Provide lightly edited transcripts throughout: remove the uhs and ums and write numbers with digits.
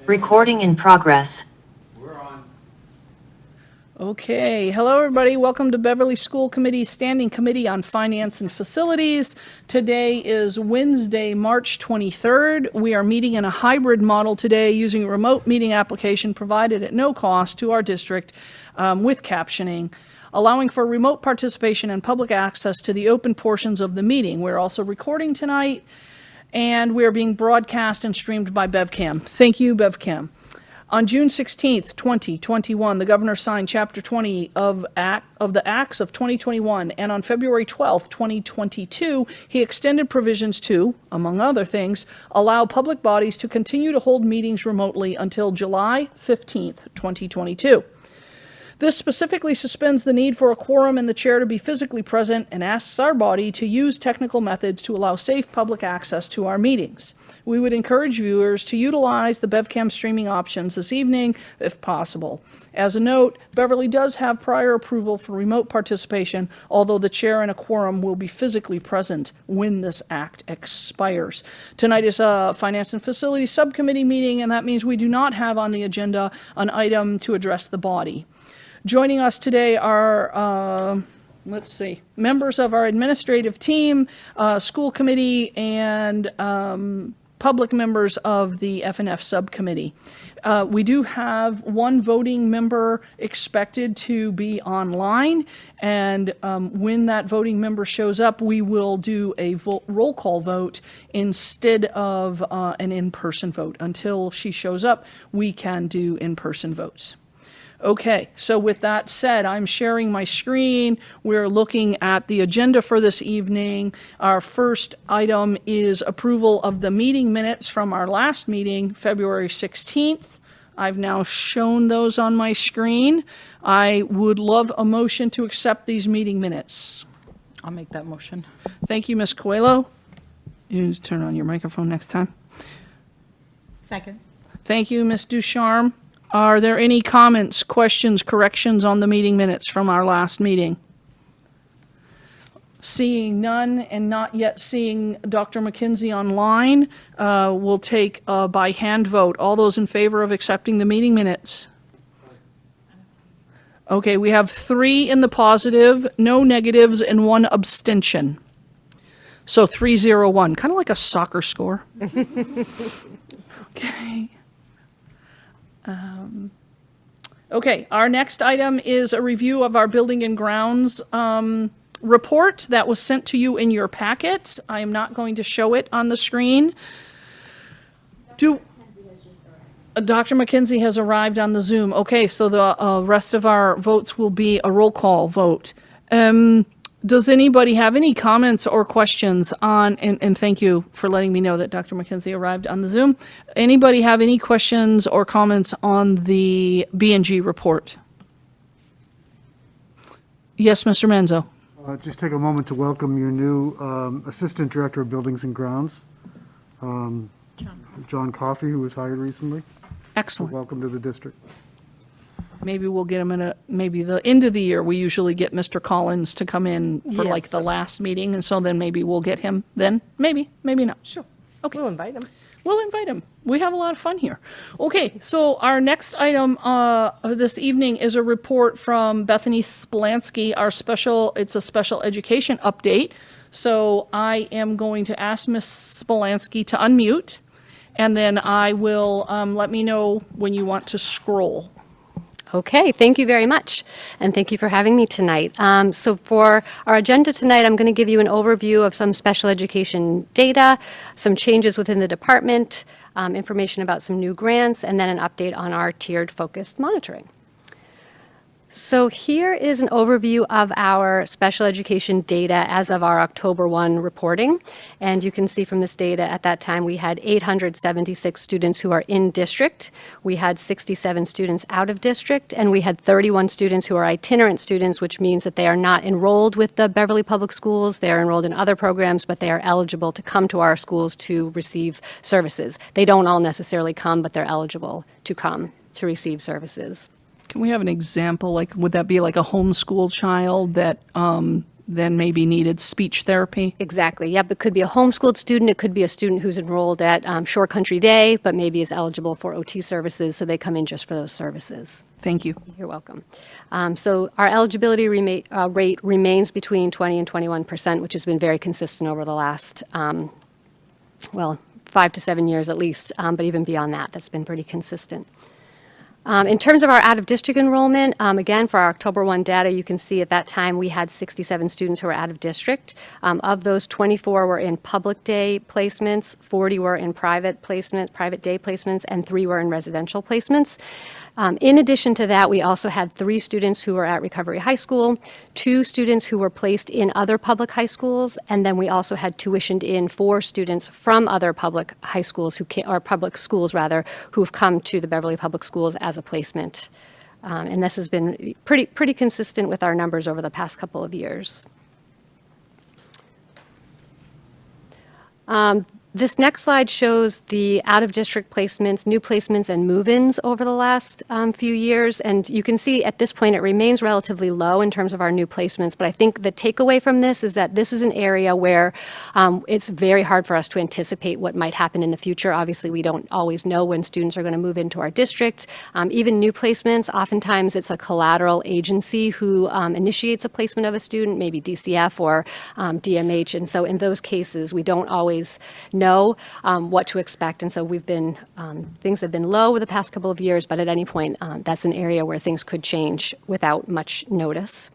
Recording in progress. We're on. Okay, hello everybody. Welcome to Beverly School Committee's Standing Committee on Finance and Facilities. Today is Wednesday, March 23rd. We are meeting in a hybrid model today using a remote meeting application provided at no cost to our district with captioning, allowing for remote participation and public access to the open portions of the meeting. We're also recording tonight, and we are being broadcast and streamed by BevCam. Thank you, BevCam. On June 16th, 2021, the governor signed Chapter 20 of the Acts of 2021, and on February 12th, 2022, he extended provisions to, among other things, allow public bodies to continue to hold meetings remotely until July 15th, 2022. This specifically suspends the need for a quorum and the chair to be physically present and asks our body to use technical methods to allow safe public access to our meetings. We would encourage viewers to utilize the BevCam streaming options this evening if possible. As a note, Beverly does have prior approval for remote participation, although the chair and a quorum will be physically present when this act expires. Tonight is a Finance and Facilities Subcommittee meeting, and that means we do not have on the agenda an item to address the body. Joining us today are, members of our administrative team, school committee, and public members of the F&F subcommittee. We do have one voting member expected to be online, and when that voting member shows up, we will do a roll call vote instead of an in-person vote. Until she shows up, we can do in-person votes. Okay, so with that said, I'm sharing my screen. We're looking at the agenda for this evening. Our first item is approval of the meeting minutes from our last meeting, February 16th. I've now shown those on my screen. I would love a motion to accept these meeting minutes. I'll make that motion. Thank you, Ms. Coelho. You turn on your microphone next time. Second. Thank you, Ms. Ducharme. Are there any comments, questions, corrections on the meeting minutes from our last meeting? Seeing none and not yet seeing Dr. Mckinsey online, we'll take a by hand vote. All those in favor of accepting the meeting minutes? Okay, we have 3 in the positive, no negatives, and 1 abstention. So 3-0-1, kind of like a soccer score. Okay. Okay, our next item is a review of our building and grounds report that was sent to you in your packet. I am not going to show it on the screen. Dr. Mckinsey has arrived on the Zoom. Okay, so the rest of our votes will be a roll call vote. Does anybody have any comments or questions on, and thank you for letting me know that Dr. Mckinsey arrived on the Zoom. Anybody have any questions or comments on the B&G report? Yes, Mr. Manzo. Just take a moment to welcome your new Assistant Director of Buildings and Grounds, John Coffey, who was hired recently. Excellent. So welcome to the district. Maybe we'll get him maybe the end of the year, we usually get Mr. Collins to come in for like the last meeting, and so then maybe we'll get him then. Maybe not. Sure. Okay. We'll invite him. We'll invite him. We have a lot of fun here. Okay, so our next item this evening is a report from Bethany Spolansky, it's a special education update. So I am going to ask Ms. Spolansky to unmute, and then I will let me know when you want to scroll. Okay, thank you very much, and thank you for having me tonight. So for our agenda tonight, I'm going to give you an overview of some special education data, some changes within the department, information about some new grants, and then an update on our tiered focused monitoring. So here is an overview of our special education data as of our October 1 reporting. And you can see from this data at that time we had 876 students who are in district. We had 67 students out of district, and we had 31 students who are itinerant students, which means that they are not enrolled with the Beverly Public Schools. They are enrolled in other programs, but they are eligible to come to our schools to receive services. They don't all necessarily come, but they're eligible to come to receive services. Can we have an example? Like, would that be like a homeschool child that then maybe needed speech therapy. Exactly. Yep. It could be a homeschooled student. It could be a student who's enrolled at Shore Country Day, but maybe is eligible for OT services, so they come in just for those services. Thank you. You're welcome. So our eligibility rate remains between 20 and 21%, which has been very consistent over the last, 5 to 7 years at least, but even beyond that, that's been pretty consistent. In terms of our out-of-district enrollment, again, for our October 1 data, you can see at that time we had 67 students who were out of district. Of those, 24 were in public day placements, 40 were in private day placements, and 3 were in residential placements. In addition to that, we also had 3 students who were at Recovery High School, 2 students who were placed in other public high schools, and then we also had tuitioned in 4 students from other public high schools or public schools rather, who've come to the Beverly Public Schools as a placement. And this has been pretty consistent with our numbers over the past couple of years. This next slide shows the out-of-district placements, new placements, and move-ins over the last few years. And you can see at this point it remains relatively low in terms of our new placements. But I think the takeaway from this is that this is an area where it's very hard for us to anticipate what might happen in the future. Obviously, we don't always know when students are going to move into our district. Even new placements, oftentimes it's a collateral agency who initiates a placement of a student, maybe DCF or DMH. And so in those cases, we don't always know what to expect. And so things have been low over the past couple of years, but at any point, that's an area where things could change without much notice.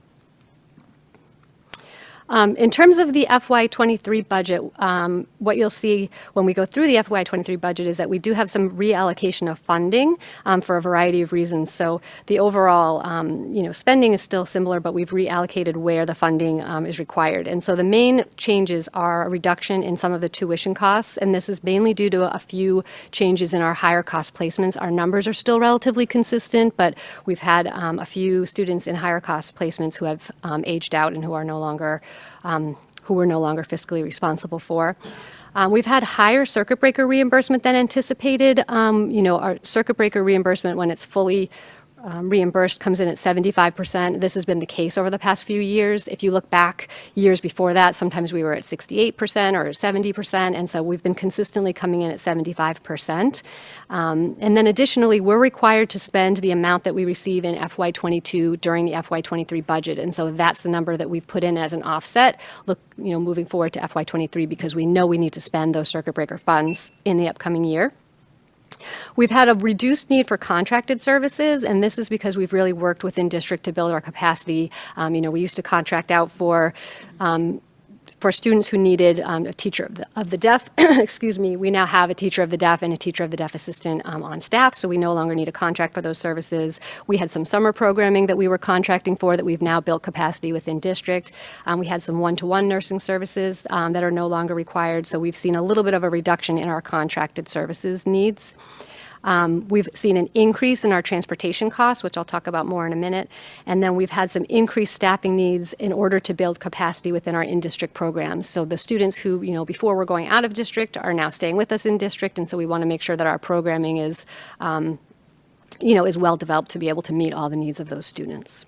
In terms of the FY23 budget, what you'll see when we go through the FY23 budget is that we do have some reallocation of funding for a variety of reasons. So the overall, spending is still similar, but we've reallocated where the funding is required. And so the main changes are a reduction in some of the tuition costs, and this is mainly due to a few changes in our higher cost placements. Our numbers are still relatively consistent, but we've had a few students in higher cost placements who have aged out and who are no longer we're no longer fiscally responsible for. We've had higher circuit breaker reimbursement than anticipated. Our circuit breaker reimbursement, when it's fully reimbursed, comes in at 75%. This has been the case over the past few years. If you look back years before that, sometimes we were at 68% or 70%, and so we've been consistently coming in at 75%. And then additionally, we're required to spend the amount that we receive in FY22 during the FY23 budget, and so that's the number that we've put in as an offset, moving forward to FY23, because we know we need to spend those circuit breaker funds in the upcoming year. We've had a reduced need for contracted services, and this is because we've really worked within district to build our capacity. We used to contract out for students who needed a teacher of the deaf. Excuse me. We now have a teacher of the deaf and a teacher of the deaf assistant on staff, so we no longer need a contract for those services. We had some summer programming that we were contracting for that we've now built capacity within district. We had some one-to-one nursing services that are no longer required, so we've seen a little bit of a reduction in our contracted services needs. We've seen an increase in our transportation costs, which I'll talk about more in a minute. And then we've had some increased staffing needs in order to build capacity within our in-district programs. So the students who, before were going out of district are now staying with us in district. And so we want to make sure that our programming is, is well developed to be able to meet all the needs of those students.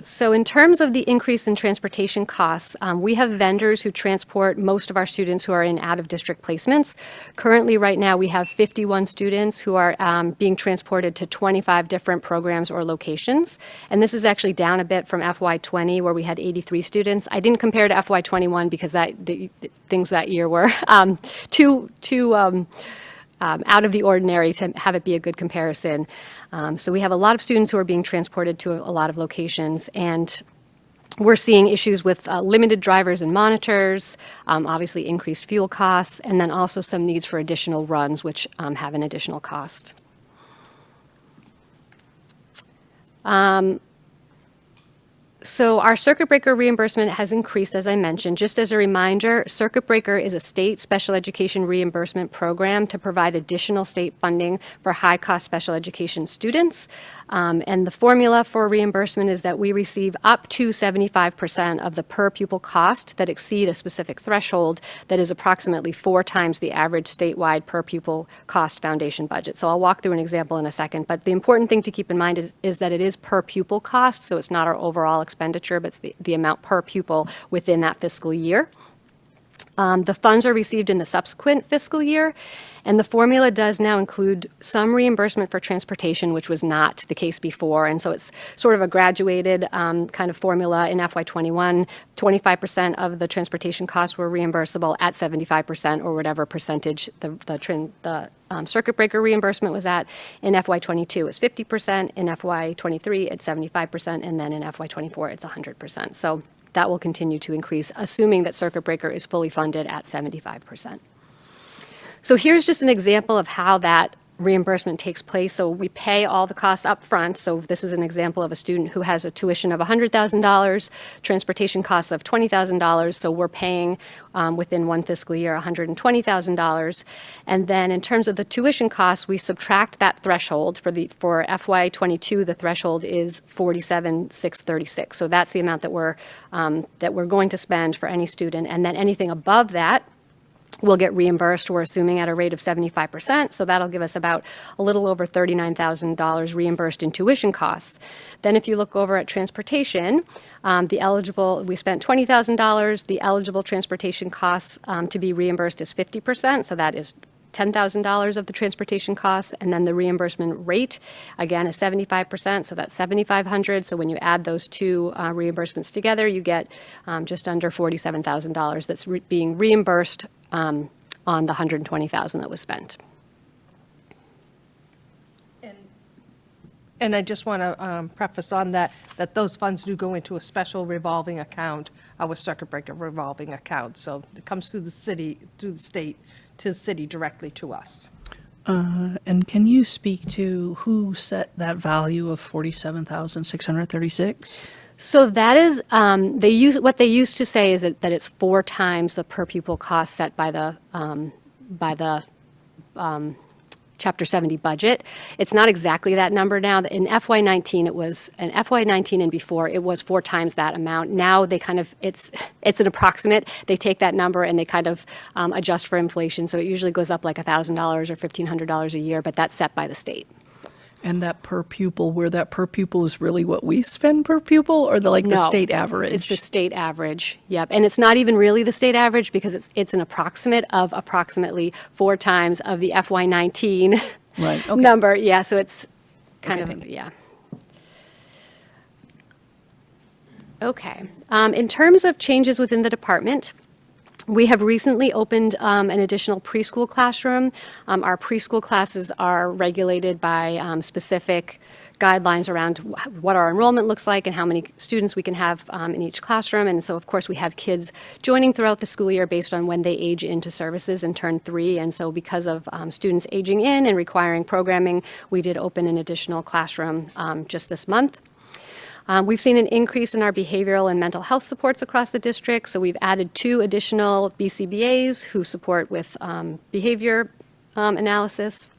So in terms of the increase in transportation costs, we have vendors who transport most of our students who are in out-of-district placements. Currently, right now, we have 51 students who are being transported to 25 different programs or locations. And this is actually down a bit from FY20, where we had 83 students. I didn't compare to FY21 because the things that year were too out of the ordinary to have it be a good comparison. So we have a lot of students who are being transported to a lot of locations, and we're seeing issues with limited drivers and monitors, obviously increased fuel costs, and then also some needs for additional runs, which have an additional cost. So our circuit breaker reimbursement has increased, as I mentioned. Just as a reminder, circuit breaker is a state special education reimbursement program to provide additional state funding for high-cost special education students. And the formula for reimbursement is that we receive up to 75% of the per pupil cost that exceed a specific threshold that is approximately 4 times the average statewide per pupil cost foundation budget. So I'll walk through an example in a second, but the important thing to keep in mind is that it is per pupil cost, so it's not our overall expense expenditure, but it's the amount per pupil within that fiscal year. The funds are received in the subsequent fiscal year, and the formula does now include some reimbursement for transportation, which was not the case before. And so it's sort of a graduated kind of formula. In FY21, 25% of the transportation costs were reimbursable at 75% or whatever percentage the circuit breaker reimbursement was at. In FY22, it was 50%. In FY23, it's 75%. And then in FY24, it's 100%. So that will continue to increase, assuming that circuit breaker is fully funded at 75%. So here's just an example of how that reimbursement takes place. So we pay all the costs up front. So this is an example of a student who has a tuition of $100,000, transportation costs of $20,000. So we're paying within one fiscal year $120,000. And then in terms of the tuition costs, we subtract that threshold. For FY22, the threshold is $47,636. So that's the amount that we're going to spend for any student. And then anything above that will get reimbursed, we're assuming, at a rate of 75%. So that'll give us about a little over $39,000 reimbursed in tuition costs. Then if you look over at transportation, we spent $20,000. The eligible transportation costs to be reimbursed is 50%. So that is $10,000 of the transportation costs, and then the reimbursement rate, again, is 75%, so that's $7,500. So when you add those two reimbursements together, you get just under $47,000 that's being reimbursed on the $120,000 that was spent. And I just want to preface on that those funds do go into a special revolving account, our circuit breaker revolving account. So it comes through the city, through the state, to the city directly to us. And can you speak to who set that value of $47,636? So that is, what they used to say is that it's 4 times the per pupil cost set by the Chapter 70 budget. It's not exactly that number now. In FY19, FY19 and before, it was 4 times that amount. Now they kind of, it's an approximate. They take that number and they kind of adjust for inflation. So it usually goes up like $1,000 or $1,500 a year, but that's set by the state. And that per pupil, where that per pupil is really what we spend per pupil, or the No, state average? It's the state average. Yep, and it's not even really the state average because it's an approximate of approximately 4 times of the FY19 Right, okay. number. Yeah, so it's kind Okay, of, thank you. yeah. Okay. In terms of changes within the department, we have recently opened an additional preschool classroom. Our preschool classes are regulated by specific guidelines around what our enrollment looks like and how many students we can have in each classroom. And so, of course, we have kids joining throughout the school year based on when they age into services and turn 3. And so because of students aging in and requiring programming, we did open an additional classroom just this month. We've seen an increase in our behavioral and mental health supports across the district. So we've added 2 additional BCBAs who support with behavior analysis.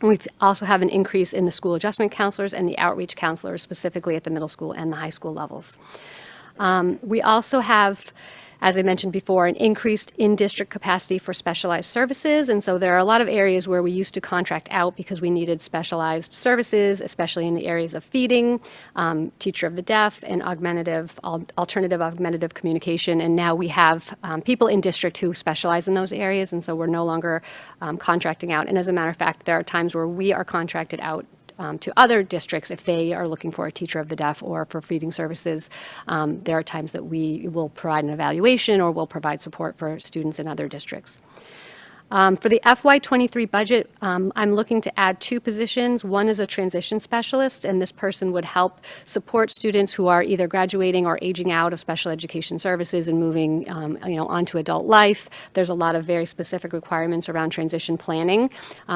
And we also have an increase in the school adjustment counselors and the outreach counselors, specifically at the middle school and the high school levels. We also have, as I mentioned before, an increased in-district capacity for specialized services. And so there are a lot of areas where we used to contract out because we needed specialized services, especially in the areas of feeding, teacher of the deaf, and alternative augmentative communication. And now we have people in district who specialize in those areas, and so we're no longer contracting out. And as a matter of fact, there are times where we are contracted out to other districts if they are looking for a teacher of the deaf or for feeding services. There are times that we will provide an evaluation or will provide support for students in other districts. For the FY23 budget, I'm looking to add 2 positions. One is a transition specialist, and this person would help support students who are either graduating or aging out of special education services and moving onto adult life. There's a lot of very specific requirements around transition planning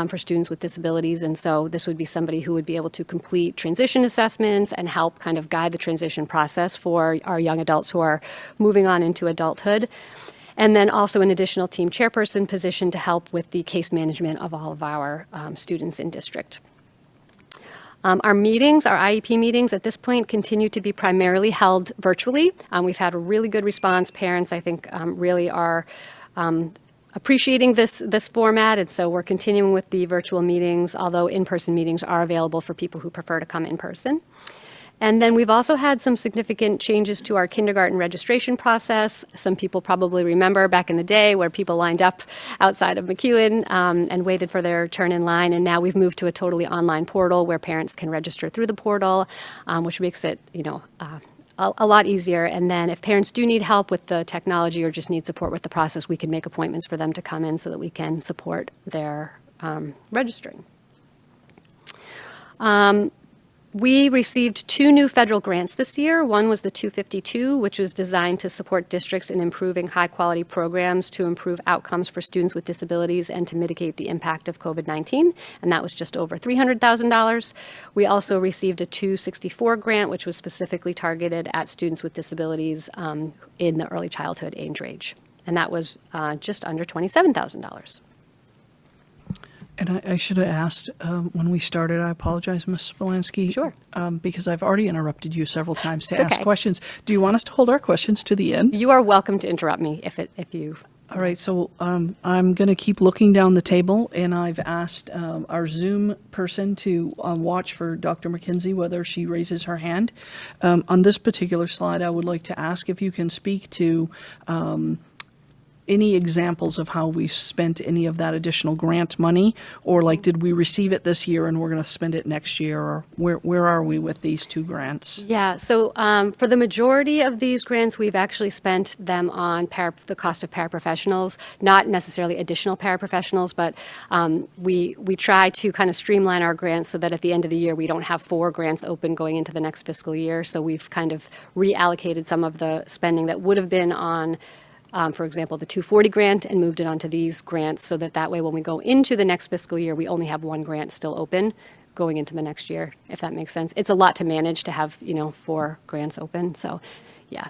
for students with disabilities, and so this would be somebody who would be able to complete transition assessments and help kind of guide the transition process for our young adults who are moving on into adulthood. And then also an additional team chairperson position to help with the case management of all of our students in district. Our meetings, our IEP meetings at this point continue to be primarily held virtually. We've had a really good response. Parents, I think, really are appreciating this format, and so we're continuing with the virtual meetings, although in-person meetings are available for people who prefer to come in person. And then we've also had some significant changes to our kindergarten registration process. Some people probably remember back in the day where people lined up outside of McEwen and waited for their turn in line. And now we've moved to a totally online portal where parents can register through the portal, which makes it, a lot easier. And then if parents do need help with the technology or just need support with the process, we can make appointments for them to come in so that we can support their registering. We received 2 new federal grants this year. One was the 252, which was designed to support districts in improving high-quality programs to improve outcomes for students with disabilities and to mitigate the impact of COVID-19, and that was just over $300,000. We also received a 264 grant, which was specifically targeted at students with disabilities in the early childhood age range, and that was just under $27,000. And I should have asked when we started, I apologize, Ms. Spolansky. Sure. Because I've already interrupted you several times to It's ask okay. questions. Do you want us to hold our questions to the end? You are welcome to interrupt me if you... All right, so I'm going to keep looking down the table, and I've asked our Zoom person to watch for Dr. Mckinsey, whether she raises her hand. On this particular slide, I would like to ask if you can speak to any examples of how we spent any of that additional grant money, or like, did we receive it this year and we're going to spend it next year, or where are we with these 2 grants? Yeah, so for the majority of these grants, we've actually spent them on the cost of paraprofessionals, not necessarily additional paraprofessionals, but we try to kind of streamline our grants so that at the end of the year, we don't have 4 grants open going into the next fiscal year. So we've kind of reallocated some of the spending that would have been on for example, the 240 grant, and moved it onto these grants so that way when we go into the next fiscal year, we only have 1 grant still open going into the next year, if that makes sense. It's a lot to manage to have, 4 grants open, so yeah.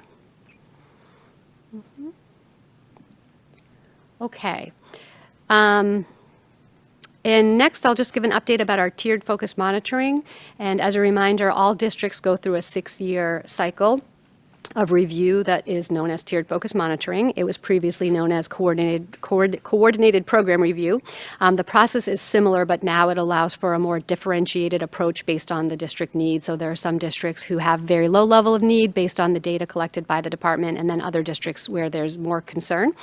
Okay. And next, I'll just give an update about our tiered focus monitoring. And as a reminder, all districts go through a 6-year cycle of review that is known as tiered focus monitoring. It was previously known as coordinated program review. The process is similar, but now it allows for a more differentiated approach based on the district needs. So there are some districts who have very low level of need based on the data collected by the department, and then other districts where there's more concern.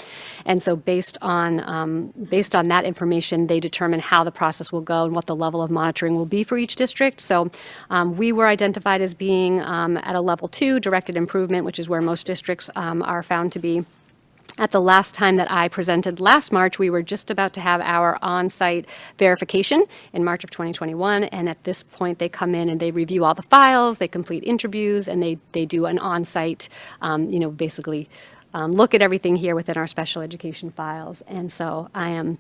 And so based on that information, they determine how the process will go and what the level of monitoring will be for each district. So we were identified as being at a level 2, directed improvement, which is where most districts are found to be. At the last time that I presented last March, we were just about to have our on-site verification in March of 2021, and at this point they come in and they review all the files, they complete interviews, and they do an on-site, basically look at everything here within our special education files. And so I'm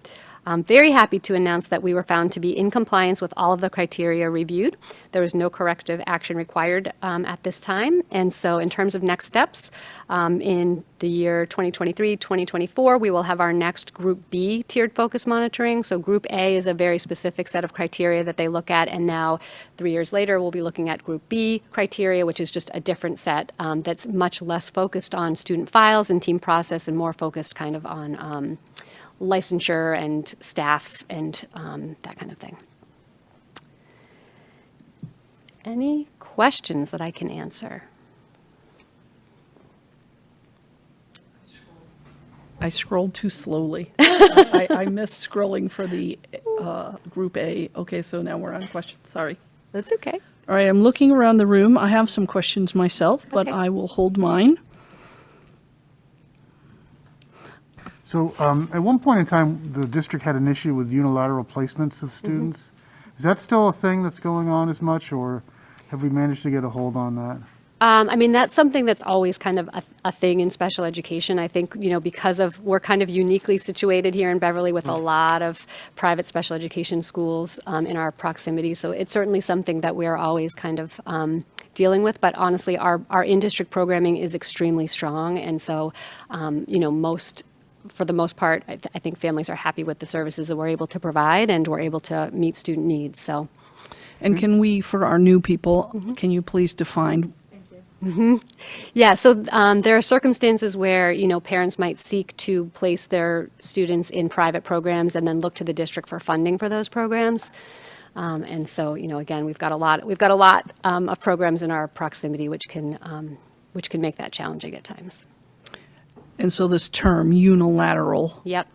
very happy to announce that we were found to be in compliance with all of the criteria reviewed. There was no corrective action required at this time. And so in terms of next steps, in the year 2023-2024, we will have our next Group B tiered focus monitoring. So Group A is a very specific set of criteria that they look at. And now 3 years later, we'll be looking at Group B criteria, which is just a different set that's much less focused on student files and team process and more focused kind of on licensure and staff and that kind of thing. Any questions that I can answer? I scrolled too slowly. I missed scrolling for the Group A. Okay, so now we're on questions. Sorry. That's okay. All right, I'm looking around the room. I have some questions myself, but Okay. I will hold mine. So at one point in time, the district had an issue with unilateral placements of students. Is that still a thing that's going on as much, or have we managed to get a hold on that? That's something that's always kind of a thing in special education. I think, because we're kind of uniquely situated here in Beverly with a lot of private special education schools in our proximity. So it's certainly something that we're always kind of dealing with. But honestly, our in-district programming is extremely strong. And so, for the most part, I think families are happy with the services that we're able to provide, and we're able to meet student needs. So, And can we, for our new people, can you please define? yeah. So there are circumstances where parents might seek to place their students in private programs and then look to the district for funding for those programs. And so, again, we've got a lot of programs in our proximity which can make that challenging at times. And so this term, unilateral, Yep.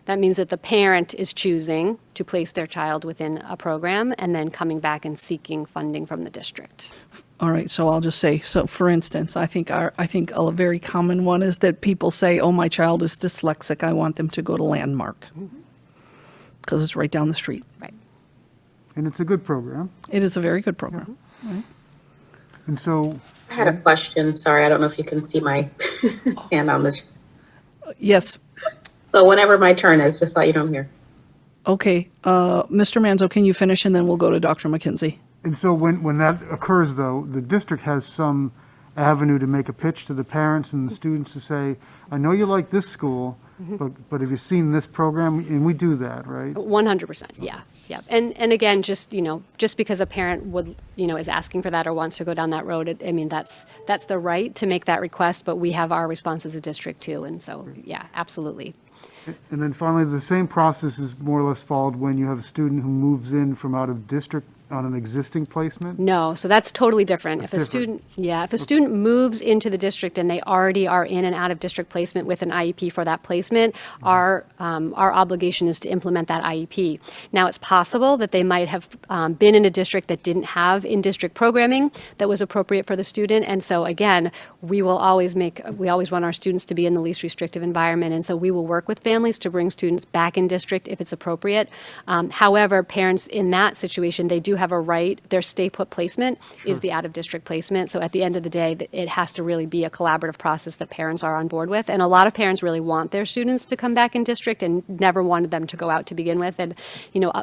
That means that the parent is choosing to place their child within a program and then coming back and seeking funding from the district. all right, so I'll just say, so for instance, I think a very common one is that people say, oh, my child is dyslexic, I want them to go to Landmark. Because it's right down the street. Right. And it's a good program. It is a very good program. And so, I had a question. Sorry, I don't know if you can see my hand on this. Yes, So whenever my turn is, just let you know I'm here. okay. Mr. Manzo, can you finish, and then we'll go to Dr. Mckinsey. and so when that occurs, though, the district has some avenue to make a pitch to the parents and the students to say, I know you like this school, but have you seen this program? And we do that, right? 100%, yeah. And again, just because a parent would, is asking for that or wants to go down that road, that's the right to make that request, but we have our response as a district too, and so, yeah, absolutely. And then finally, the same process is more or less followed when you have a student who moves in from out of district on an existing placement? No, so that's totally different. That's If a different. student, if a student moves into the district and they already are in an out-of-district placement with an IEP for that placement, our obligation is to implement that IEP. Now, it's possible that they might have been in a district that didn't have in-district programming that was appropriate for the student, and so again, we always want our students to be in the least restrictive environment, and so we will work with families to bring students back in district if it's appropriate. However, parents in that situation, they do have a right, their stay-put placement is the out-of-district placement. So at the end of the day, it has to really be a collaborative process that parents are on board with. And a lot of parents really want their students to come back in district and never wanted them to go out to begin with. And,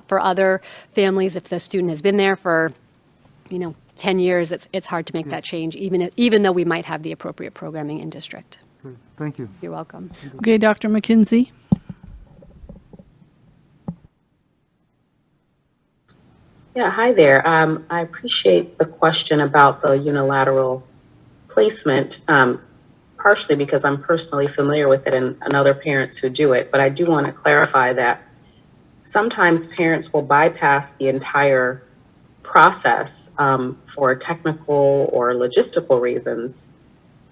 for other families, if the student has been there for, 10 years, it's hard to make that change, even though we might have the appropriate programming in district. Great. Thank you. You're welcome. Okay, Dr. McKinsey? Yeah, hi there. I appreciate the question about the unilateral placement, partially because I'm personally familiar with it and other parents who do it. But I do want to clarify that sometimes parents will bypass the entire process for technical or logistical reasons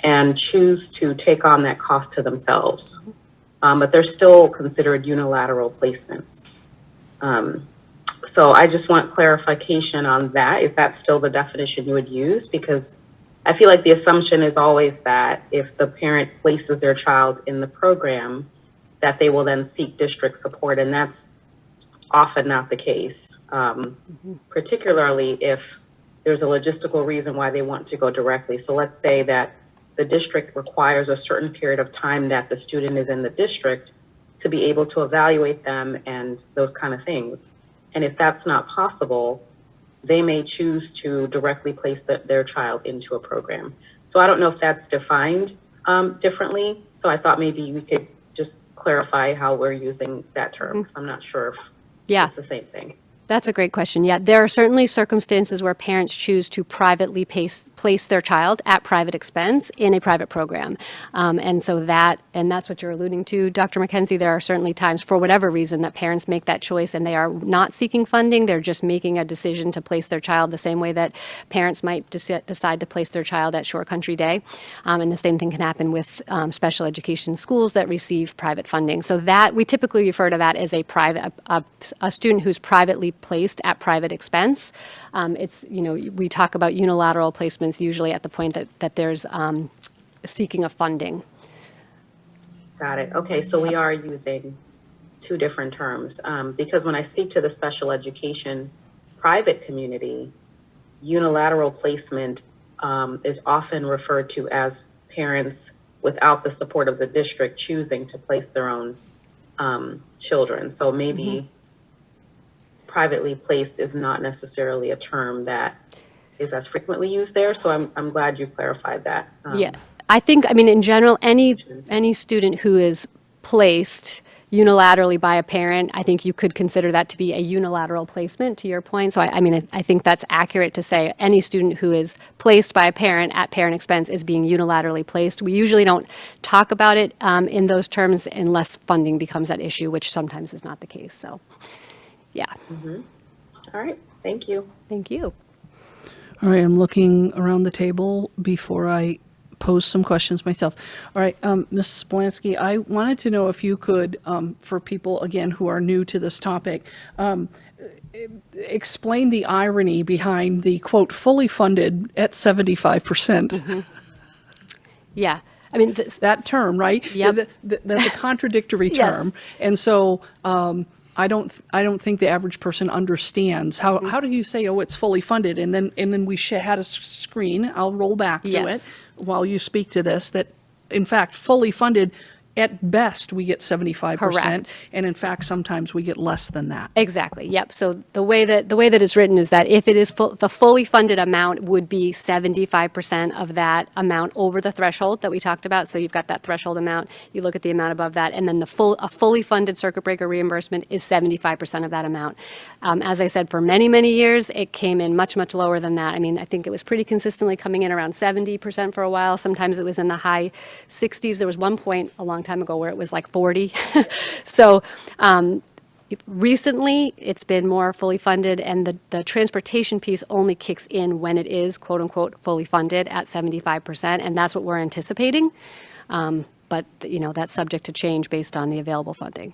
and choose to take on that cost to themselves. But they're still considered unilateral placements. So I just want clarification on that. Is that still the definition you would use? Because I feel like the assumption is always that if the parent places their child in the program, that they will then seek district support, and that's often not the case, particularly if there's a logistical reason why they want to go directly. So let's say that the district requires a certain period of time that the student is in the district to be able to evaluate them and those kind of things. And if that's not possible, they may choose to directly place their child into a program. So I don't know if that's defined differently. So I thought maybe we could just clarify how we're using that term, because I'm not sure if it's the same thing. That's a great question. Yeah, there are certainly circumstances where parents choose to privately place their child at private expense in a private program. And that's what you're alluding to, Dr. Mckinsey. There are certainly times, for whatever reason, that parents make that choice and they are not seeking funding. They're just making a decision to place their child the same way that parents might decide to place their child at Shore Country Day. And the same thing can happen with special education schools that receive private funding. So that we typically refer to that as a student who's privately placed at private expense. We talk about unilateral placements usually at the point that there's seeking of funding. Got it. Okay, so we are using two different terms because when I speak to the special education private community, unilateral placement is often referred to as parents without the support of the district choosing to place their own children. So maybe privately placed is not necessarily a term that is as frequently used there. So I'm glad you clarified that. In general, any student who is placed unilaterally by a parent, I think you could consider that to be a unilateral placement, to your point. So I think that's accurate to say any student who is placed by a parent at parent expense is being unilaterally placed. We usually don't talk about it in those terms unless funding becomes that issue, which sometimes is not the case. So, yeah. All right. Thank you. Thank you. All right, I'm looking around the table before I pose some questions myself. All right, Ms. Spolansky, I wanted to know if you could, for people, again, who are new to this topic, explain the irony behind the, quote, fully funded at 75%. Yeah. I mean, That term, right? Yep. That's a contradictory Yes. term. And so I don't think the average person understands how do you say, oh, it's fully funded, and then we had a screen. I'll roll back to Yes. it while you speak to this. That in fact, fully funded. At best, we get 75%, Correct. and in fact, sometimes we get less than that. Exactly. Yep. So the way that it's written is that if it is the fully funded amount would be 75% of that amount over the threshold that we talked about. So you've got that threshold amount. You look at the amount above that, and then a fully funded circuit breaker reimbursement is 75% of that amount. As I said, for many, many years, it came in much, much lower than that. I mean, I think it was pretty consistently coming in around 70% for a while. Sometimes it was in the high 60s. There was one point a long time ago where it was like 40. So recently, it's been more fully funded, and the transportation piece only kicks in when it is, quote unquote, fully funded at 75%, and that's what we're anticipating. But, that's subject to change based on the available funding.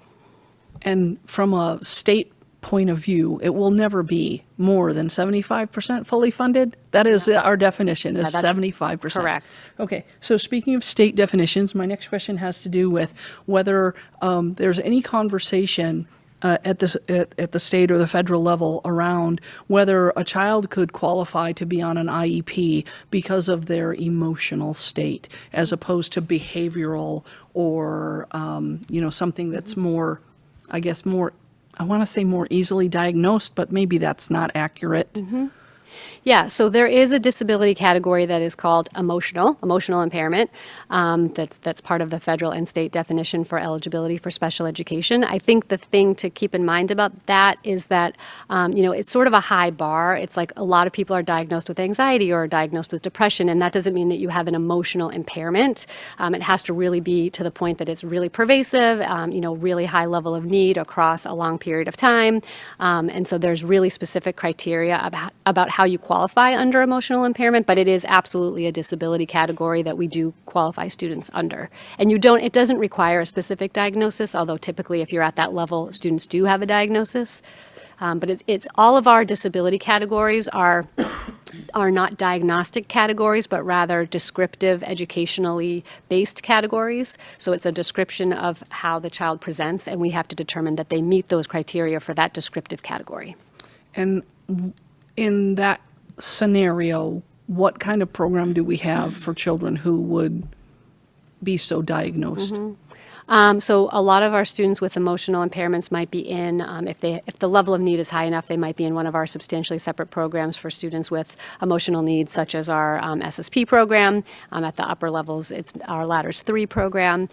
And from a state point of view, it will never be more than 75% fully funded. That is our definition, is that's 75%. correct. Okay, so speaking of state definitions, my next question has to do with whether there's any conversation at the state or the federal level around whether a child could qualify to be on an IEP because of their emotional state, as opposed to behavioral or something that's more, I want to say more easily diagnosed, but maybe that's not accurate. Yeah, so there is a disability category that is called emotional impairment. That's part of the federal and state definition for eligibility for special education. I think the thing to keep in mind about that is that, it's sort of a high bar. It's like a lot of people are diagnosed with anxiety or diagnosed with depression, and that doesn't mean that you have an emotional impairment. It has to really be to the point that it's really pervasive, really high level of need across a long period of time. And so there's really specific criteria about how you qualify under emotional impairment, but it is absolutely a disability category that we do qualify students under. And it doesn't require a specific diagnosis, although typically if you're at that level, students do have a diagnosis. But it's all of our disability categories are not diagnostic categories, but rather descriptive, educationally based categories. So it's a description of how the child presents, and we have to determine that they meet those criteria for that descriptive category. And in that scenario, what kind of program do we have for children who would be so diagnosed? So a lot of our students with emotional impairments might be in, if the level of need is high enough, they might be in one of our substantially separate programs for students with emotional needs, such as our SSP program. At the upper levels, it's our Ladders 3 program.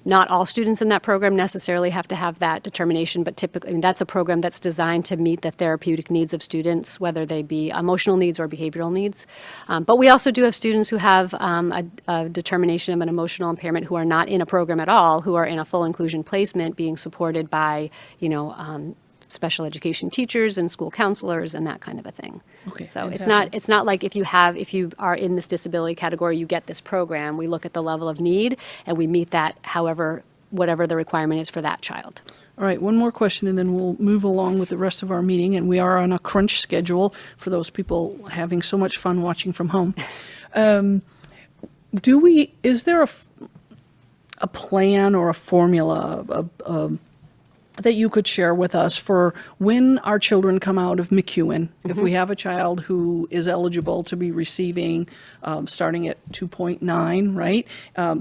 Not all students in that program necessarily have to have that determination, but typically that's a program that's designed to meet the therapeutic needs of students, whether they be emotional needs or behavioral needs. But we also do have students who have a determination of an emotional impairment who are not in a program at all, who are in a full inclusion placement being supported by, special education teachers and school counselors and that kind of a thing. Okay, So fantastic. it's not like if you are in this disability category, you get this program. We look at the level of need and we meet that whatever the requirement is for that child. All right, one more question, and then we'll move along with the rest of our meeting. And we are on a crunch schedule for those people having so much fun watching from home. Is there a plan or a formula that you could share with us for when our children come out of McEwen? If we have a child who is eligible to be receiving, starting at 2.9, right,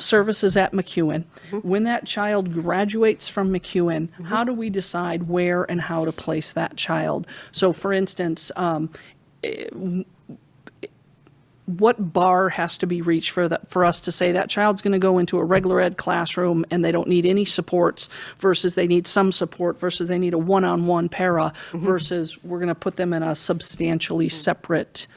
services at McEwen, when that child graduates from McEwen, how do we decide where and how to place that child? So, for instance, what bar has to be reached for us to say that child's going to go into a regular ed classroom and they don't need any supports versus they need some support versus they need a one-on-one para versus we're going to put them in a substantially separate.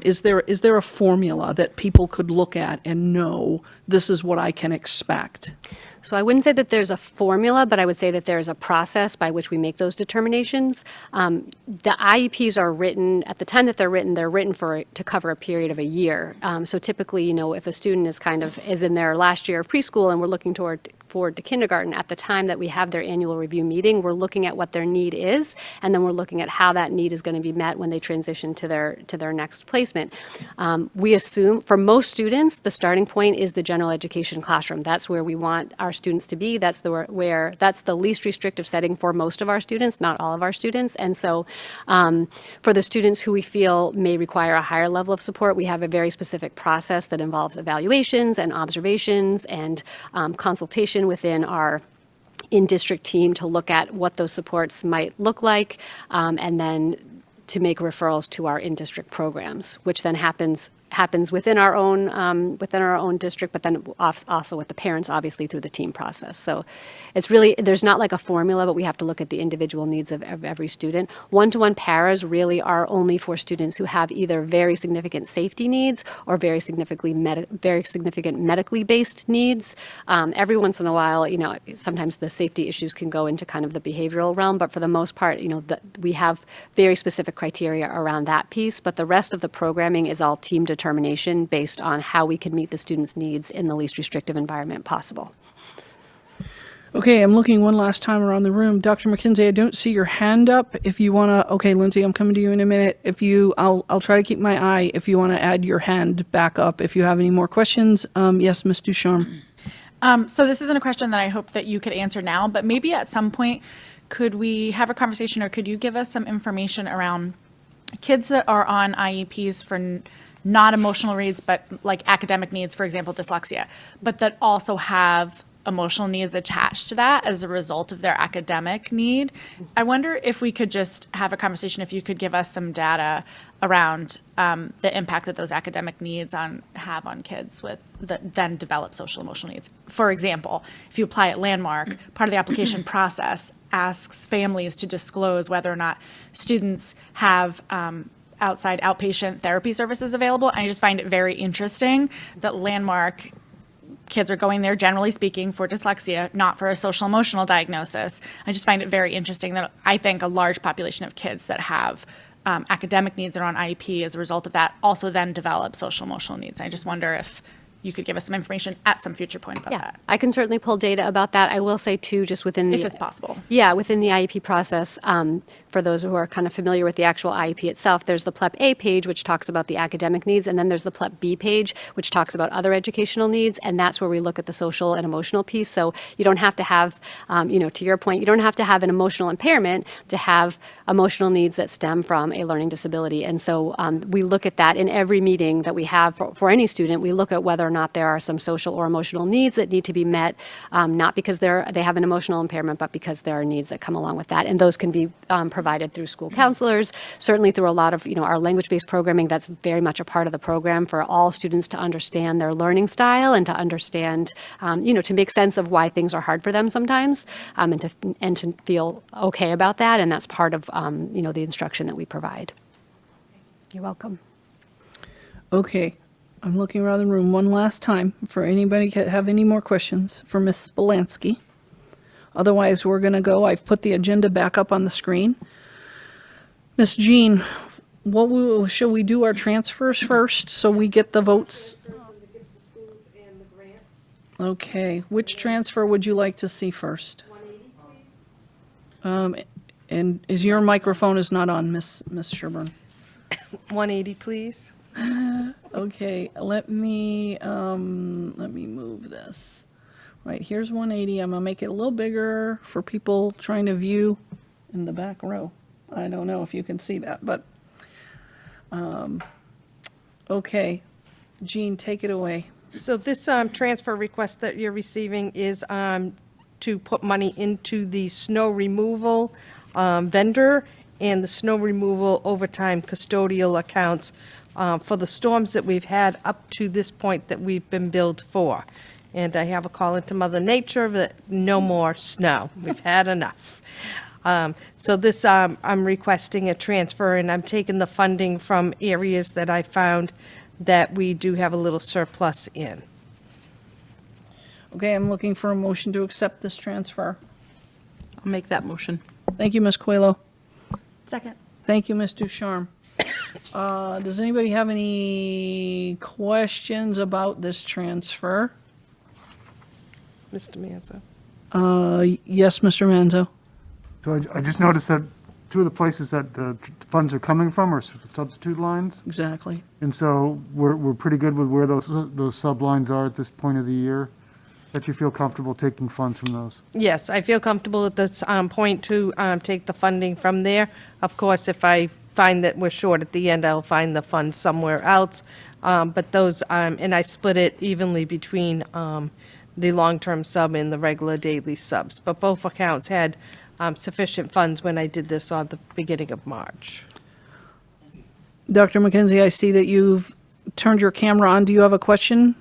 Is there a formula that people could look at and know this is what I can expect? So I wouldn't say that there's a formula, but I would say that there's a process by which we make those determinations. The IEPs are written, at the time that they're written to cover a period of a year. So typically, you know, if a student is in their last year of preschool and we're looking forward to kindergarten, at the time that we have their annual review meeting, we're looking at what their need is, and then we're looking at how that need is going to be met when they transition to their next placement. We assume for most students, the starting point is the general education classroom. That's where we want our students to be. That's the least restrictive setting for most of our students, not all of our students. And so for the students who we feel may require a higher level of support, we have a very specific process that involves evaluations and observations and consultation within our in-district team to look at what those supports might look like, and then to make referrals to our in-district programs, which then happens within our own district, but then also with the parents, obviously through the team process. So it's really, there's not like a formula, but we have to look at the individual needs of every student. One-to-one paras really are only for students who have either very significant safety needs or very significant medically based needs. Every once in a while, you know, sometimes the safety issues can go into kind of the behavioral realm, but for the most part, you know, we have very specific criteria around that piece, but the rest of the programming is all team determination based on how we can meet the students' needs in the least restrictive environment possible. Okay, I'm looking one last time around the room. Dr. Mckinsey, I don't see your hand up. If you want to, okay, Lindsay, I'm coming to you in a minute. I'll try to keep my eye if you want to add your hand back up. If you have any more questions, yes, Ms. Ducharme. So this isn't a question that I hope that you could answer now, but maybe at some point, could we have a conversation or could you give us some information around kids that are on IEPs for not emotional needs, but like academic needs, for example, dyslexia, but that also have emotional needs attached to that as a result of their academic need. I wonder if we could just have a conversation, if you could give us some data around the impact that those academic needs have on kids that then develop social emotional needs. For example, if you apply at Landmark, part of the application process asks families to disclose whether or not students have outside outpatient therapy services available. And I just find it very interesting that Landmark kids are going there, generally speaking, for dyslexia, not for a social emotional diagnosis. I just find it very interesting that I think a large population of kids that have academic needs that are on IEP as a result of that also then develop social emotional needs. I just wonder if you could give us some information at some future point about that. I can certainly pull data about that. I will say too, just within if it's possible. Yeah, within the IEP process, for those who are kind of familiar with the actual IEP itself, there's the PLEP A page, which talks about the academic needs, and then there's the PLEP B page, which talks about other educational needs, and that's where we look at the social and emotional piece. So you don't have to have, to your point, you don't have to have an emotional impairment to have emotional needs that stem from a learning disability. And so we look at that in every meeting that we have for any student. We look at whether or not there are some social or emotional needs that need to be met, not because they have an emotional impairment, but because there are needs that come along with that. And those can be provided through school counselors, certainly through a lot of, our language-based programming. That's very much a part of the program for all students to understand their learning style and to understand, to make sense of why things are hard for them sometimes, and to feel okay about that. And that's part of, the instruction that we provide. You're welcome. Okay, I'm looking around the room one last time for anybody that have any more questions for Ms. Spolansky. Otherwise, we're going to go. I've put the agenda back up on the screen. Ms. Jean, shall we do our transfers first so we get the votes? Okay, which transfer would you like to see first? 180, please. And your microphone is not on, Miss Sherburne. 180, please. Okay, let me move this. Right, here's 180. I'm gonna make it a little bigger for people trying to view in the back row. I don't know if you can see that, but okay. Jean, take it away. So this transfer request that you're receiving is to put money into the snow removal vendor and the snow removal overtime custodial accounts for the storms that we've had up to this point that we've been billed for. And I have a call into Mother Nature that no more snow. We've had enough. So this, I'm requesting a transfer, and I'm taking the funding from areas that I found that we do have a little surplus in. Okay, I'm looking for a motion to accept this transfer. I'll make that motion. Thank you, Ms. Coelho. Second. Thank you, Ms. Ducharme. Does anybody have any questions about this transfer? Mr. Manzo. Yes, Mr. Manzo. So I just noticed that two of the places that the funds are coming from are substitute lines. Exactly. And so we're pretty good with where those sublines are at this point of the year, that you feel comfortable taking funds from those. Yes, I feel comfortable at this point to take the funding from there. Of course, if I find that we're short at the end, I'll find the funds somewhere else. But those, and I split it evenly between the long-term sub and the regular daily subs. But both accounts had sufficient funds when I did this on the beginning of March. Dr. Mckinsey, I see that you've turned your camera on. Do you have a question?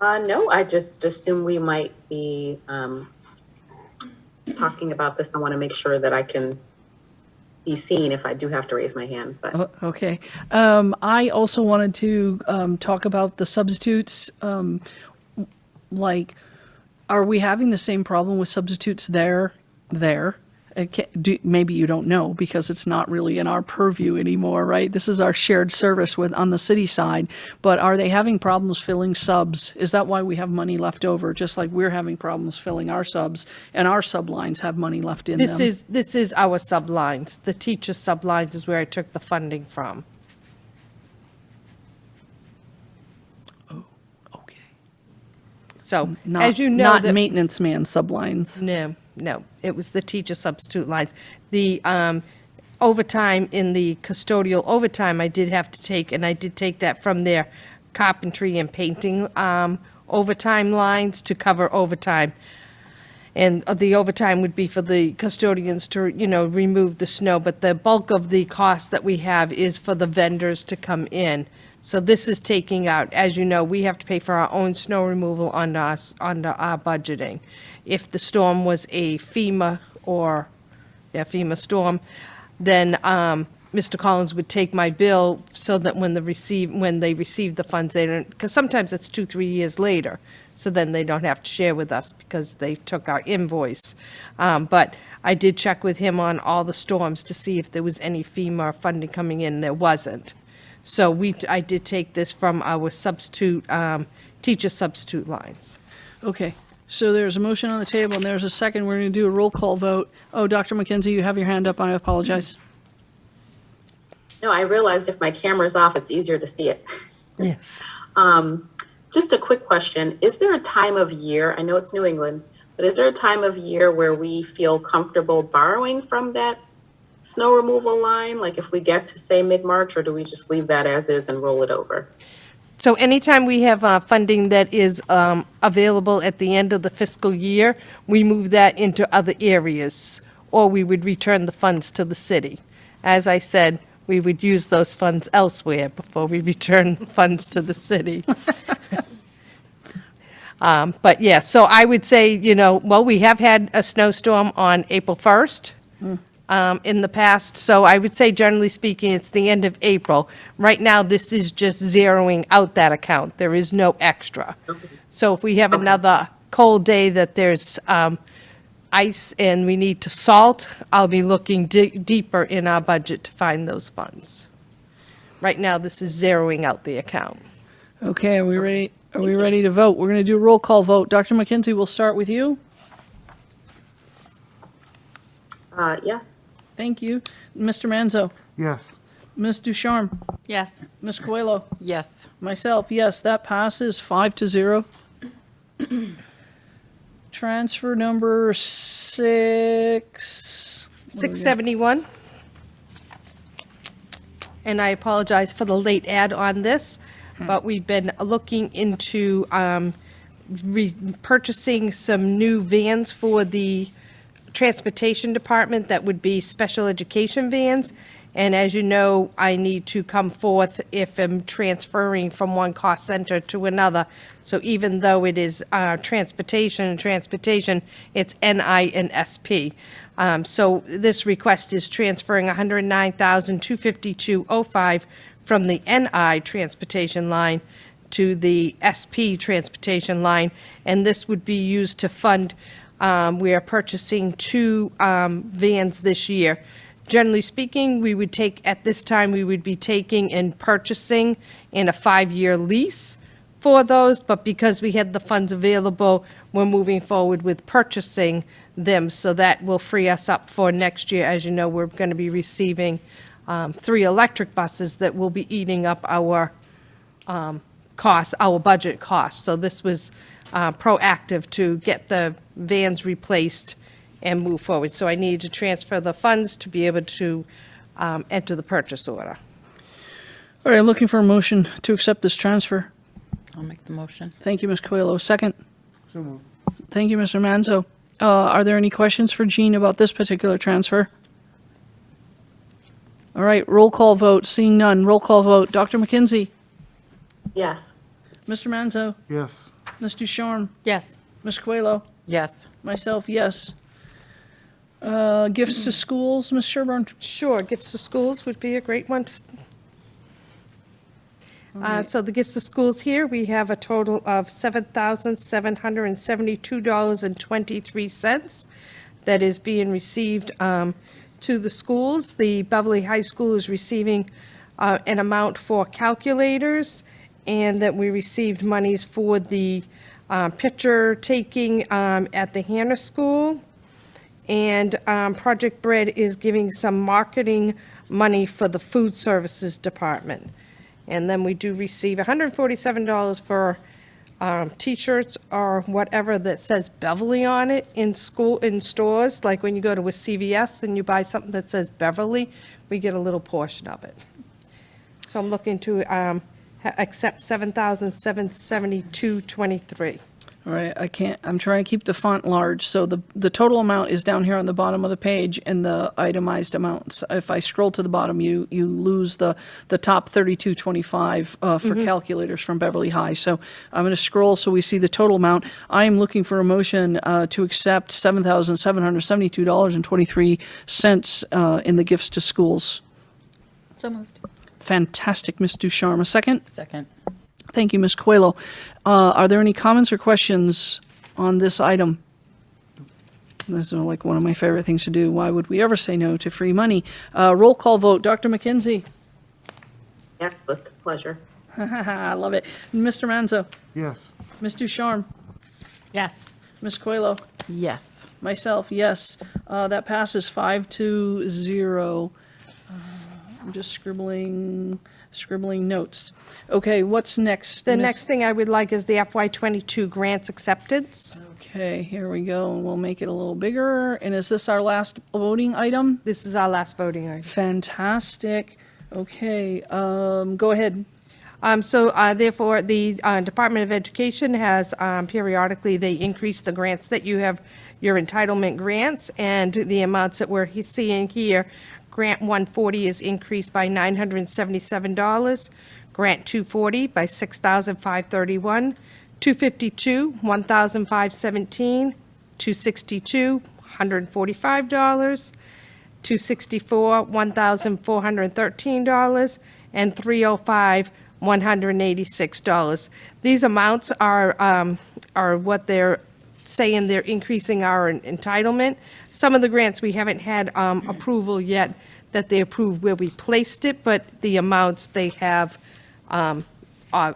No, I just assume we might be talking about this. I want to make sure that I can be seen if I do have to raise my hand, but. Okay. I also wanted to talk about the substitutes. Like, are we having the same problem with substitutes there? Maybe you don't know because it's not really in our purview anymore, right? This is our shared service on the city side. But are they having problems filling subs? Is that why we have money left over? Just like we're having problems filling our subs, and our sublines have money left in them. This is our sublines. The teacher sublines is where I took the funding from. Okay. So, Not, as you know, not that- maintenance man sublines. No, it was the teacher substitute lines. The overtime in the custodial overtime I did have to take, and I did take that from their carpentry and painting overtime lines to cover overtime. And the overtime would be for the custodians to, remove the snow, but the bulk of the cost that we have is for the vendors to come in. So this is taking out, as you know, we have to pay for our own snow removal under our budgeting. If the storm was a FEMA storm, then Mr. Collins would take my bill so that when they receive the funds, they don't, because sometimes it's 2-3 years later, so then they don't have to share with us because they took our invoice. But I did check with him on all the storms to see if there was any FEMA funding coming in. There wasn't. So I did take this from our substitute, teacher substitute lines. Okay, so there's a motion on the table, and there's a second. We're going to do a roll call vote. Oh, Dr. McKenzie, you have your hand up. I apologize. No, I realize if my camera's off, it's easier to see it. Yes. Just a quick question. Is there a time of year, I know it's New England, but is there a time of year where we feel comfortable borrowing from that snow removal line? Like if we get to say mid-March, or do we just leave that as is and roll it over? So anytime we have funding that is available at the end of the fiscal year, we move that into other areas, or we would return the funds to the city. As I said, we would use those funds elsewhere before we return funds to the city. But yeah, so I would say, we have had a snowstorm on April 1st. In the past, so I would say generally speaking, it's the end of April. Right now, this is just zeroing out that account. There is no extra. So if we have another cold day that there's ice and we need to salt, I'll be looking deeper in our budget to find those funds. Right now, this is zeroing out the account. Okay, are we ready? Are we ready to vote? We're going to do a roll call vote. Dr. McKenzie, we'll start with you. Yes. Thank you. Mr. Manzo, Yes. Ms. Ducharme, Yes. Ms. Coelho, Yes. myself, yes, that passes 5-0. Transfer number 671. And I apologize for the late ad on this, but we've been looking into purchasing some new vans for the transportation department that would be special education vans. And as you know, I need to come forth if I'm transferring from one cost center to another. So even though it is transportation, it's NI and SP. So this request is transferring $109,252.05 from the NI transportation line to the SP transportation line, and this would be used to fund, we are purchasing 2 vans this year. Generally speaking, we would take, at this time, we would be taking and purchasing in a 5-year lease for those, but because we had the funds available, we're moving forward with purchasing them, so that will free us up for next year. As you know, we're going to be receiving 3 electric buses that will be eating up our costs, our budget costs. So this was proactive to get the vans replaced and move forward. So I need to transfer the funds to be able to enter the purchase order. All right, I'm looking for a motion to accept this transfer. I'll make the motion. Thank you, Ms. Coelho. Second. So moved. Thank you, Mr. Manzo. Are there any questions for Jean about this particular transfer? All right, roll call vote. Seeing none, roll call vote. Dr. McKenzie? Yes. Mr. Manzo? Yes. Ms. Ducharme? Yes. Ms. Coelho? Yes. Myself, yes. Gifts to schools, Ms. Sherburne? Sure, gifts to schools would be a great one. So the gifts to schools here, we have a total of $7,772.23 that is being received to the schools. The Beverly High School is receiving an amount for calculators, and that we received monies for the picture taking at the Hannah School. And Project Bread is giving some marketing money for the food services department. And then we do receive $147 for T-shirts or whatever that says Beverly on it in stores. Like when you go to a CVS and you buy something that says Beverly, we get a little portion of it. So I'm looking to accept $7,772.23. All right, I'm trying to keep the font large, so the total amount is down here on the bottom of the page and the itemized amounts. If I scroll to the bottom, you lose the top 3225 for calculators from Beverly High. So I'm going to scroll so we see the total amount. I am looking for a motion to accept $7,772.23 in the gifts to schools. So moved. Fantastic, Ms. Ducharme. A second? Second. Thank you, Ms. Coelho. Are there any comments or questions on this item? This is like one of my favorite things to do. Why would we ever say no to free money? Roll call vote. Dr. McKenzie? Yes, with pleasure. I love it. Mr. Manzo? Yes. Ms. Ducharme? Yes. Ms. Coelho? Yes. Myself, yes. That passes 5-0. I'm just scribbling notes. Okay, what's next? The Ms. next thing I would like is the FY22 Grants acceptance. Okay, here we go, and we'll make it a little bigger. And is this our last voting item? This is our last voting item. Fantastic. Okay, go ahead. Therefore, the Department of Education has periodically, they increase the grants that you have, your entitlement grants, and the amounts that we're seeing here. Grant 140 is increased by $977. Grant 240 by $6,531. 252, $1,517. 262, $145. 264, $1,413. And 305, $186. These amounts are what they're saying they're increasing our entitlement. Some of the grants we haven't had approval yet that they approved where we placed it, but the amounts they have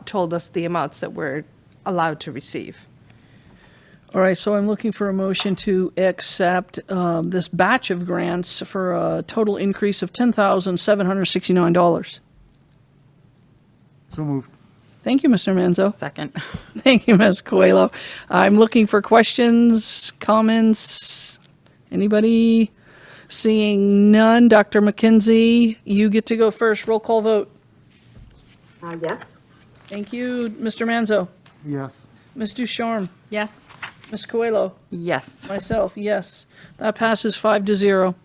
told us the amounts that we're allowed to receive. All right, so I'm looking for a motion to accept this batch of grants for a total increase of $10,769. So moved. Thank you, Mr. Manzo. Second. Thank you, Ms. Coelho. I'm looking for questions, comments. Anybody? Seeing none. Dr. McKenzie, you get to go first. Roll call vote. Yes. Thank you, Mr. Manzo. Yes. Ms. Ducharme. Yes. Ms. Coelho. Yes. Myself, yes. That passes 5-0.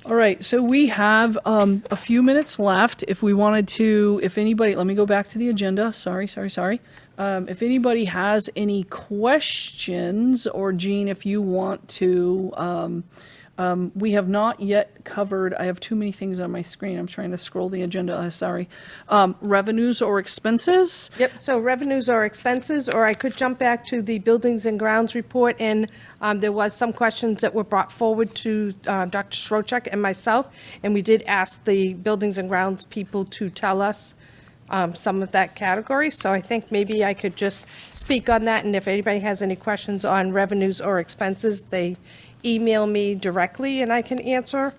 All right, so we have a few minutes left. If we wanted to, if anybody, let me go back to the agenda. Sorry. If anybody has any questions, or Jean, if you want to We have not yet covered, I have too many things on my screen, I'm trying to scroll the agenda, sorry. Revenues or expenses? Yep, so revenues or expenses, or I could jump back to the Buildings and Grounds report, and there was some questions that were brought forward to Dr. Schrochek and myself, and we did ask the Buildings and Grounds people to tell us some of that category, so I think maybe I could just speak on that, and if anybody has any questions on revenues or expenses, they email me directly and I can answer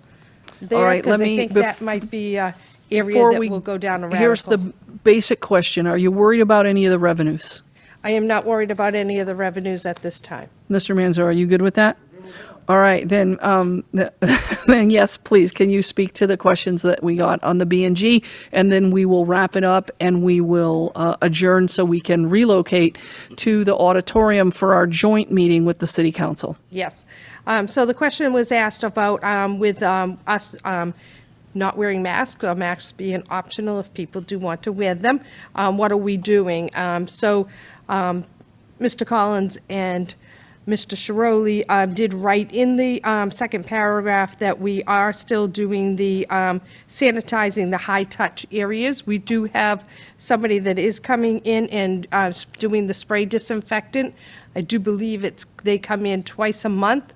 there. All right, let Because I me- think that might be an area Before that we- will go down a rabbit Here's hole. the basic question. Are you worried about any of the revenues? I am not worried about any of the revenues at this time. Mr. Manzo, are you good with that? All right, then, then yes, please, can you speak to the questions that we got on the B&G? And then we will wrap it up and we will adjourn so we can relocate to the auditorium for our joint meeting with the city council. Yes. So the question was asked about with us not wearing masks, or masks being optional if people do want to wear them. What are we doing? So Mr. Collins and Mr. Shiroli did write in the second paragraph that we are still doing the sanitizing the high-touch areas. We do have somebody that is coming in and doing the spray disinfectant. I do believe they come in twice a month.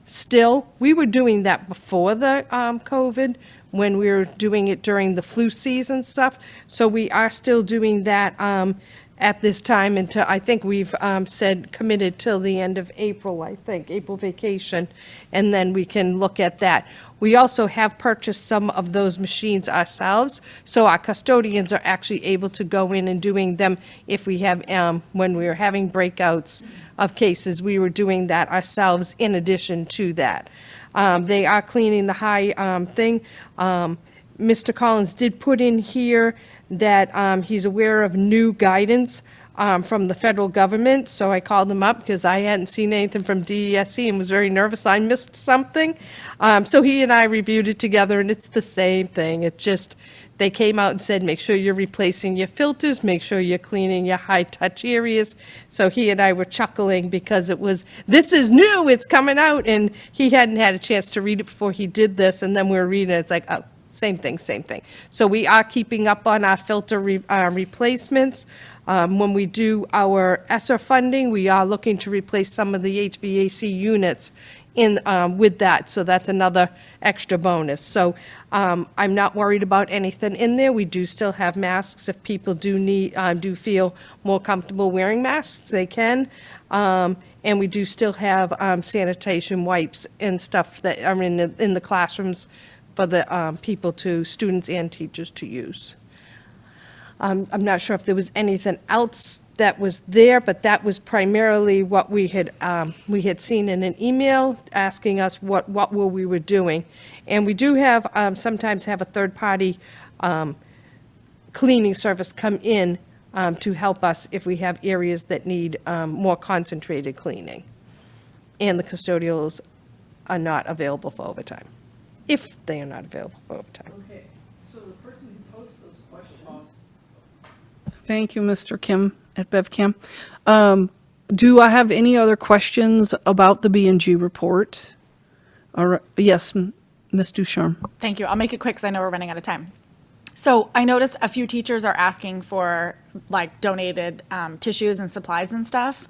Still, we were doing that before the COVID, when we were doing it during the flu season stuff. So we are still doing that at this time until, I think we've said committed till the end of April, I think, April vacation, and then we can look at that. We also have purchased some of those machines ourselves, so our custodians are actually able to go in and doing them if we have, when we were having breakouts of cases, we were doing that ourselves in addition to that. They are cleaning the high thing. Mr. Collins did put in here that he's aware of new guidance from the federal government, so I called him up because I hadn't seen anything from DESE and was very nervous I missed something. So he and I reviewed it together, and it's the same thing. It just, they came out and said, make sure you're replacing your filters, make sure you're cleaning your high-touch areas. So he and I were chuckling because it was, this is new, it's coming out, and he hadn't had a chance to read it before he did this, and then we were reading it, it's like, oh, same thing, same thing. So we are keeping up on our filter replacements. When we do our ESSER funding, we are looking to replace some of the HVAC units in, with that, so that's another extra bonus. So I'm not worried about anything in there. We do still have masks. If people do need, do feel more comfortable wearing masks, they can. And we do still have sanitation wipes and stuff that are in the classrooms for the people to, students and teachers to use. I'm not sure if there was anything else that was there, but that was primarily what we had seen in an email asking us what we were doing. And we do have, sometimes have a third-party cleaning service come in to help us if we have areas that need more concentrated cleaning. And the custodials are not available for overtime, if they are not available for overtime. Okay, so the person who posts those questions. Thank you, Mr. Kim at BevCam. Do I have any other questions about the B&G report? All right, yes, Ms. Ducharme. Thank you. I'll make it quick because I know we're running out of time. So I noticed a few teachers are asking for like donated tissues and supplies and stuff.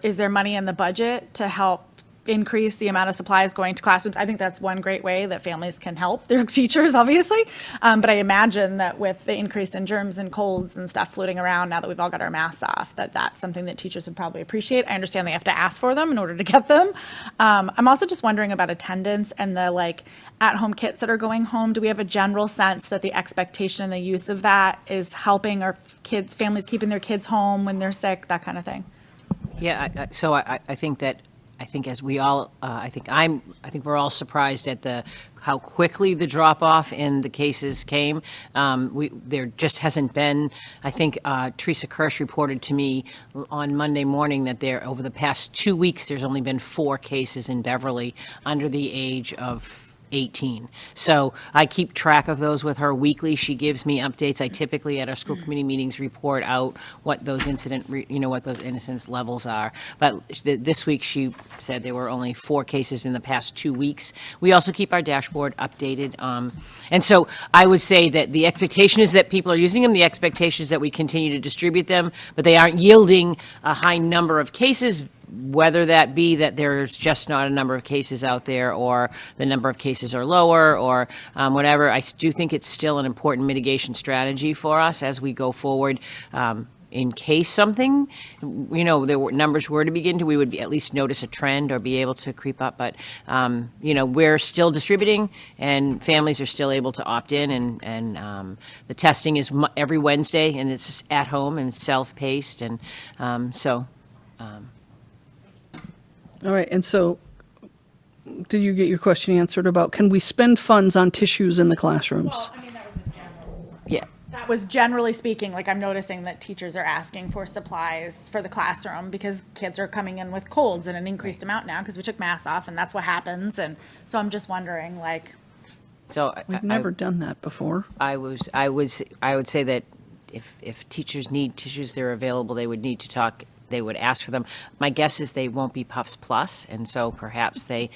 Is there money in the budget to help increase the amount of supplies going to classrooms? I think that's one great way that families can help their teachers, obviously. But I imagine that with the increase in germs and colds and stuff floating around now that we've all got our masks off, that's something that teachers would probably appreciate. I understand they have to ask for them in order to get them. I'm also just wondering about attendance and the like at-home kits that are going home. Do we have a general sense that the expectation and the use of that is helping our kids, families keeping their kids home when they're sick, that kind of thing? Yeah, I think that, I think as we all, I think we're all surprised at how quickly the drop-off in the cases came. There just hasn't been, I think Teresa Kirsch reported to me on Monday morning that over the past 2 weeks, there's only been 4 cases in Beverly under the age of 18. So I keep track of those with her weekly. She gives me updates. I typically at our school committee meetings report out what those what those incidence levels are. But this week she said there were only 4 cases in the past 2 weeks. We also keep our dashboard updated. And so I would say that the expectation is that people are using them. The expectation is that we continue to distribute them, but they aren't yielding a high number of cases, whether that be that there's just not a number of cases out there, or the number of cases are lower, or whatever. I do think it's still an important mitigation strategy for us as we go forward. In case something, numbers were to begin to, we would at least notice a trend or be able to creep up. But, we're still distributing, and families are still able to opt in, and the testing is every Wednesday, and it's at home and self-paced, and All right, and so, did you get your question answered about, can we spend funds on tissues in the classrooms? Well, I mean, that was a general. yeah. That was generally speaking, like I'm noticing that teachers are asking for supplies for the classroom because kids are coming in with colds in an increased amount now because we took masks off, and that's what happens. And so I'm just wondering, like, So We've never done that before. I would say that if teachers need tissues, they're available, they would need to talk, they would ask for them. My guess is they won't be Puffs Plus, and so perhaps they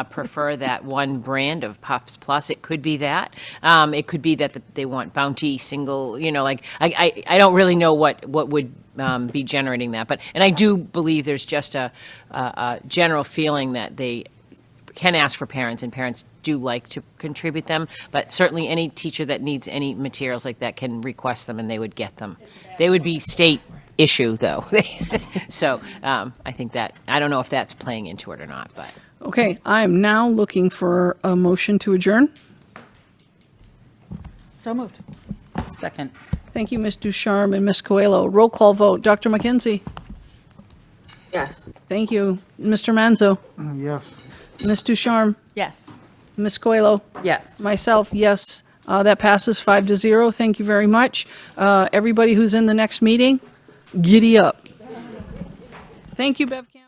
prefer that one brand of Puffs Plus. It could be that. It could be that they want Bounty single, I don't really know what would be generating that. And I do believe there's just a general feeling that they can ask for parents, and parents do like to contribute them, but certainly any teacher that needs any materials like that can request them, and they would get them. They would be state issue, though. So I think that, I don't know if that's playing into it or not, but. Okay, I'm now looking for a motion to adjourn. so moved. Second. Thank you, Ms. Ducharme and Ms. Coelho. Roll call vote. Dr. Mckinsey? Yes. Thank you. Mr. Manzo? Yes. Ms. Ducharme? Yes. Ms. Coelho? Yes. Myself, yes. That passes 5-0. Thank you very much. Everybody who's in the next meeting, giddy up. Thank you, BevCam.